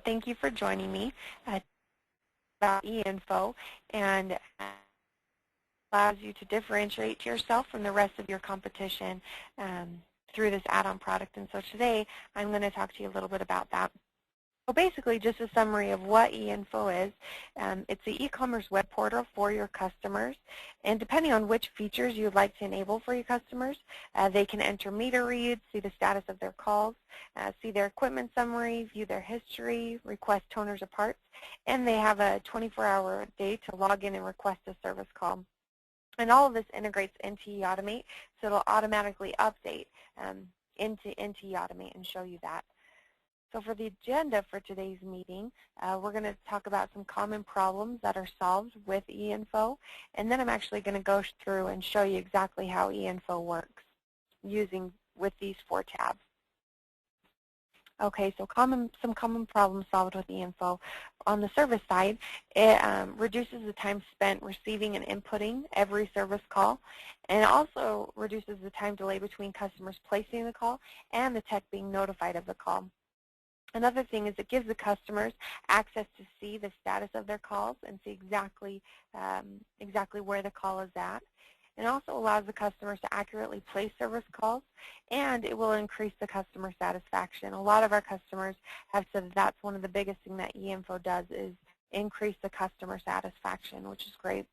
Thank you for joining me about eInfo, and allows you to differentiate yourself from the rest of your competition through this add-on product. And so today I'm going to talk to you a little bit about that. So basically, just a summary of what eInfo is. It's the e-commerce web portal for your customers, and depending on which features you'd like to enable for your customers, they can enter meter reads, see the status of their calls, see their equipment summary, view their history, request toners or parts, and they have a 24-hour day to log in and request a service call. And all of this integrates into eAutomate, so it'll automatically update into eAutomate and show you that. So for the agenda for today's meeting, we're going to talk about some common problems that are solved with eInfo, and then I'm actually going to go through and show you exactly how eInfo works with these 4 tabs. Okay, so some common problems solved with eInfo. On the service side, it reduces the time spent receiving and inputting every service call, and it also reduces the time delay between customers placing the call and the tech being notified of the call. Another thing is it gives the customers access to see the status of their calls and see exactly where the call is at. It also allows the customers to accurately place service calls, and it will increase the customer satisfaction. A lot of our customers have said that's one of the biggest things that eInfo does is increase the customer satisfaction, which is great.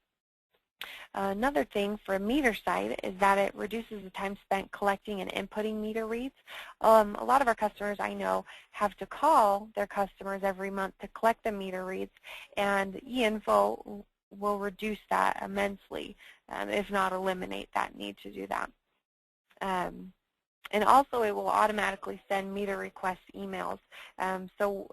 Another thing for a meter side is that it reduces the time spent collecting and inputting meter reads. A lot of our customers I know have to call their customers every month to collect the meter reads, and eInfo will reduce that immensely, if not eliminate that need to do that. And also it will automatically send meter request emails. So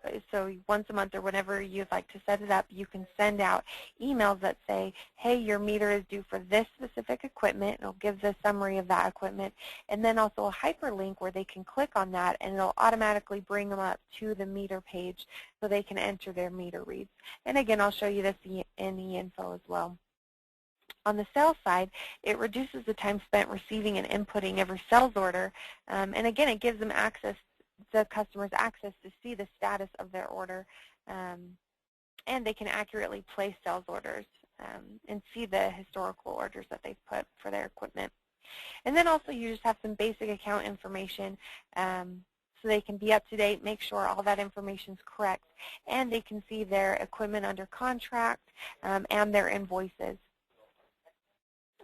once a month or whenever you'd like to set it up, you can send out emails that say, hey, your meter is due for this specific equipment. It'll give the summary of that equipment. And then also a hyperlink where they can click on that, and it'll automatically bring them up to the meter page so they can enter their meter reads. And again, I'll show you this in eInfo as well. On the sales side, it reduces the time spent receiving and inputting every sales order, and again, it gives them access, the customers access to see the status of their order, and they can accurately place sales orders and see the historical orders that they've put for their equipment. And then also you just have some basic account information so they can be up to date, make sure all that information is correct, and they can see their equipment under contract and their invoices.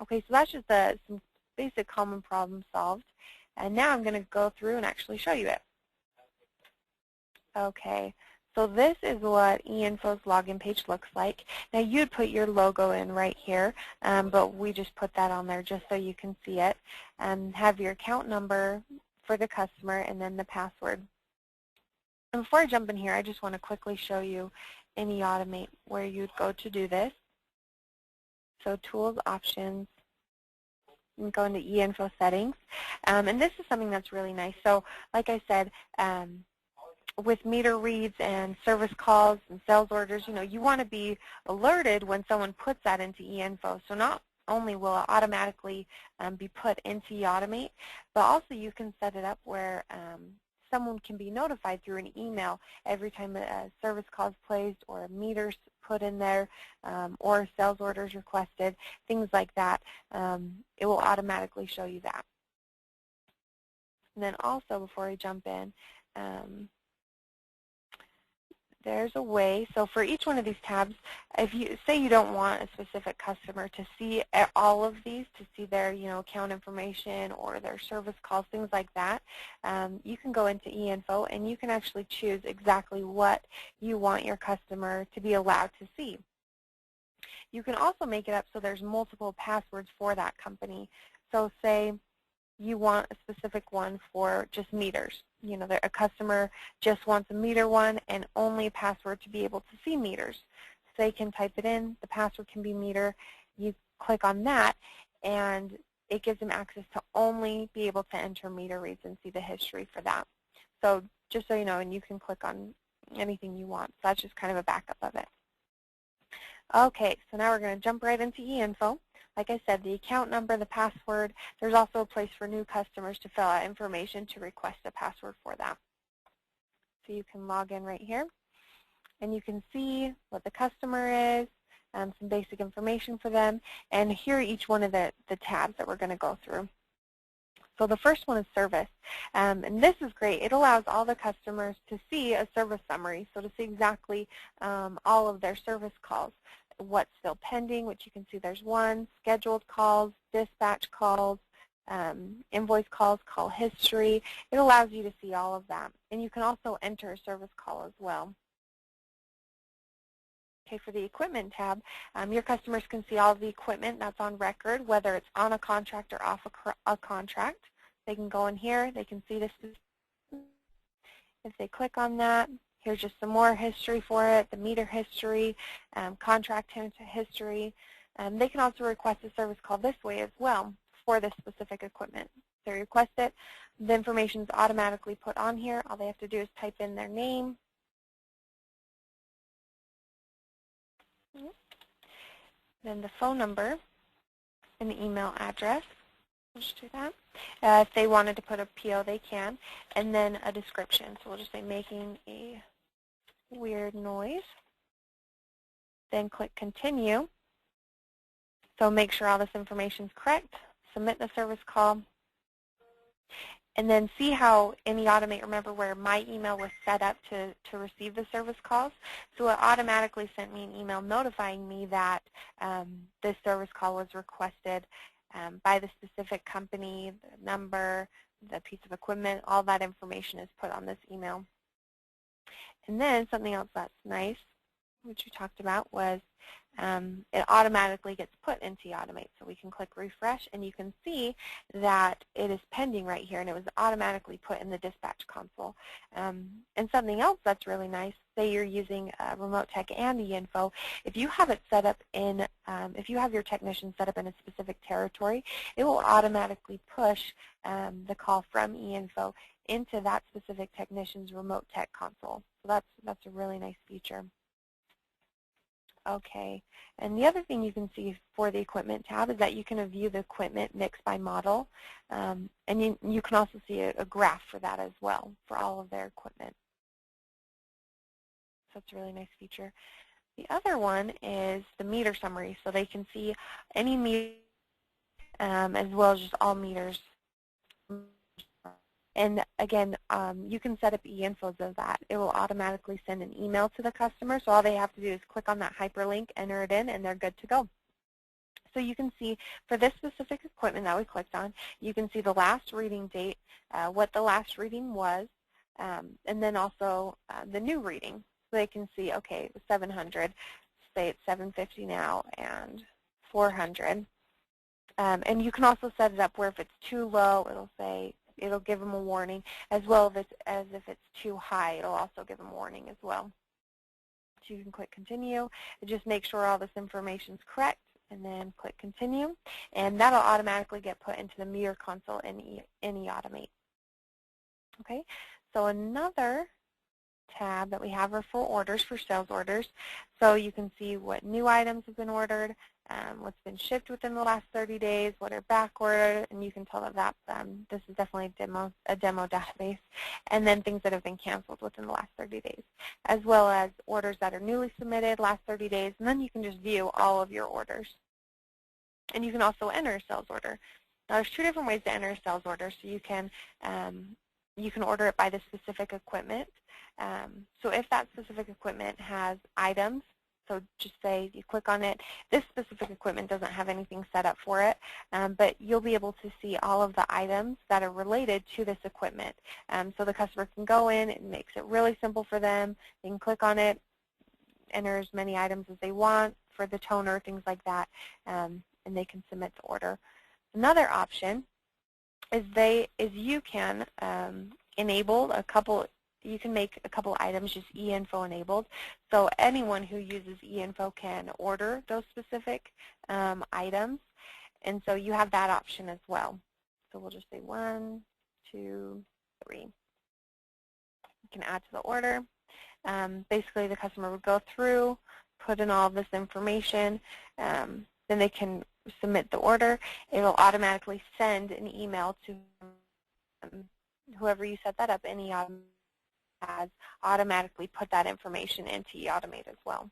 Okay, so that's just some basic common problems solved. And now I'm going to go through and actually show you it. Okay, so this is what eInfo's login page looks like. Now you'd put your logo in right here, but we just put that on there just so you can see it. Have your account number for the customer and then the password. And before I jump in here, I just want to quickly show you in eAutomate where you'd go to do this. So Tools, Options, and go into eInfo Settings. And this is something that's really nice. So like I said, with meter reads and service calls and sales orders, you want to be alerted when someone puts that into eInfo. So not only will it automatically be put into eAutomate, but also you can set it up where someone can be notified through an email every time a service call is placed or a meter's put in there or a sales order is requested, things like that. It will automatically show you that. And then also, before I jump in, there's a way, so for each one of these tabs, if you say you don't want a specific customer to see all of these, to see their account information or their service calls, things like that, you can go into eInfo and you can actually choose exactly what you want your customer to be allowed to see. You can also make it up so there's multiple passwords for that company. So say you want a specific one for just meters. A customer just wants a meter one and only a password to be able to see meters. So they can type it in, the password can be meter, you click on that, and it gives them access to only be able to enter meter reads and see the history for that. So just so you know, and you can click on anything you want. So that's just kind of a backup of it. Okay, so now we're going to jump right into eInfo. Like I said, the account number, the password. There's also a place for new customers to fill out information to request a password for that. So you can log in right here. And you can see what the customer is, some basic information for them, and here are each one of the tabs that we're going to go through. So the first one is service, and this is great. It allows all the customers to see a service summary, so to see exactly all of their service calls, what's still pending, which you can see there's one, scheduled calls, dispatch calls, invoice calls, call history. It allows you to see all of that, and you can also enter a service call as well. Okay, for the equipment tab, your customers can see all of the equipment that's on record, whether it's on a contract or off a contract. They can go in here. They can see this. If they click on that, here's just some more history for it, the meter history, contract history. They can also request a service call this way as well for this specific equipment. They request it. The information is automatically put on here. All they have to do is type in their name, then the phone number and the email address. We'll just do that. If they wanted to put a PO, they can. And then a description. So we'll just say making a weird noise. Then click continue. So make sure all this information is correct. Submit the service call. And then see how any Automate, remember where my email was set up to receive the service calls. So it automatically sent me an email notifying me that this service call was requested by the specific company, the number, the piece of equipment, all that information is put on this email. And then something else that's nice, which we talked about, was it automatically gets put into Automate. So we can click refresh, and you can see that it is pending right here, and it was automatically put in the dispatch console. And something else that's really nice, say you're using Remote Tech and eInfo, if you have it set up in, if you have your technician set up in a specific territory, it will automatically push the call from eInfo into that specific technician's Remote Tech console. So that's a really nice feature. Okay, and the other thing you can see for the equipment tab is that you can view the equipment mix by model, and you can also see a graph for that as well for all of their equipment. So it's a really nice feature. The other one is the meter summary, so they can see any meter as well as just all meters. And again, you can set up eInfos of that. It will automatically send an email to the customer, so all they have to do is click on that hyperlink, enter it in, and they're good to go. So you can see for this specific equipment that we clicked on, you can see the last reading date, what the last reading was, and then also the new reading. So they can see, okay, it was 700, say it's 750 now, and 400. And you can also set it up where if it's too low, it'll give them a warning, as well as if it's too high, it'll also give them a warning as well. So you can click continue, and just make sure all this information is correct, and then click continue, and that'll automatically get put into the meter console in eAutomate. Okay, so another tab that we have are for orders, for sales orders. So you can see what new items have been ordered, what's been shipped within the last 30 days, what are back ordered, and you can tell that this is definitely a demo database, and then things that have been canceled within the last 30 days, as well as orders that are newly submitted last 30 days, and then you can just view all of your orders. And you can also enter a sales order. Now there's two different ways to enter a sales order. So you can order it by the specific equipment. So if that specific equipment has items, so just say you click on it, this specific equipment doesn't have anything set up for it, but you'll be able to see all of the items that are related to this equipment. So the customer can go in, it makes it really simple for them. They can click on it, enter as many items as they want for the toner, things like that, and they can submit the order. Another option is you can enable a couple. You can make a couple items just eInfo enabled. So anyone who uses eInfo can order those specific items. And so you have that option as well. So we'll just say 1, 2, 3. You can add to the order. Basically, the customer would go through, put in all of this information, then they can submit the order. It will automatically send an email to whoever you set that up, any has automatically put that information into eAutomate as well.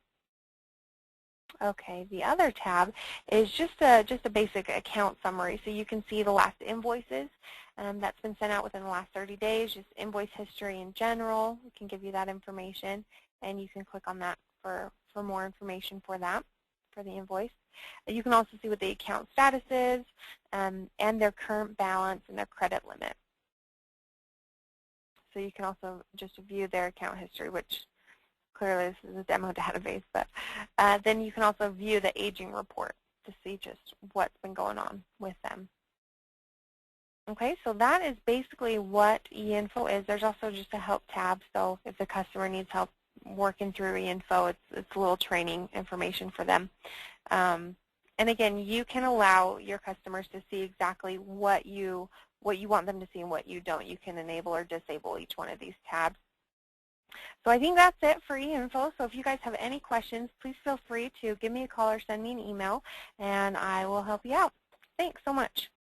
Okay, the other tab is just a basic account summary, so you can see the last invoices that's been sent out within the last 30 days, just invoice history in general. We can give you that information, and you can click on that for more information for that, for the invoice. You can also see what the account status is and their current balance and their credit limit. So you can also just view their account history, which clearly this is a demo database, but then you can also view the aging report to see just what's been going on with them. Okay, so that is basically what eInfo is. There's also just a help tab, so if the customer needs help working through eInfo, it's a little training information for them. And again, you can allow your customers to see exactly what you want them to see and what you don't. You can enable or disable each one of these tabs. So I think that's it for eInfo. So if you guys have any questions, please feel free to give me a call or send me an email, and I will help you out. Thanks so much.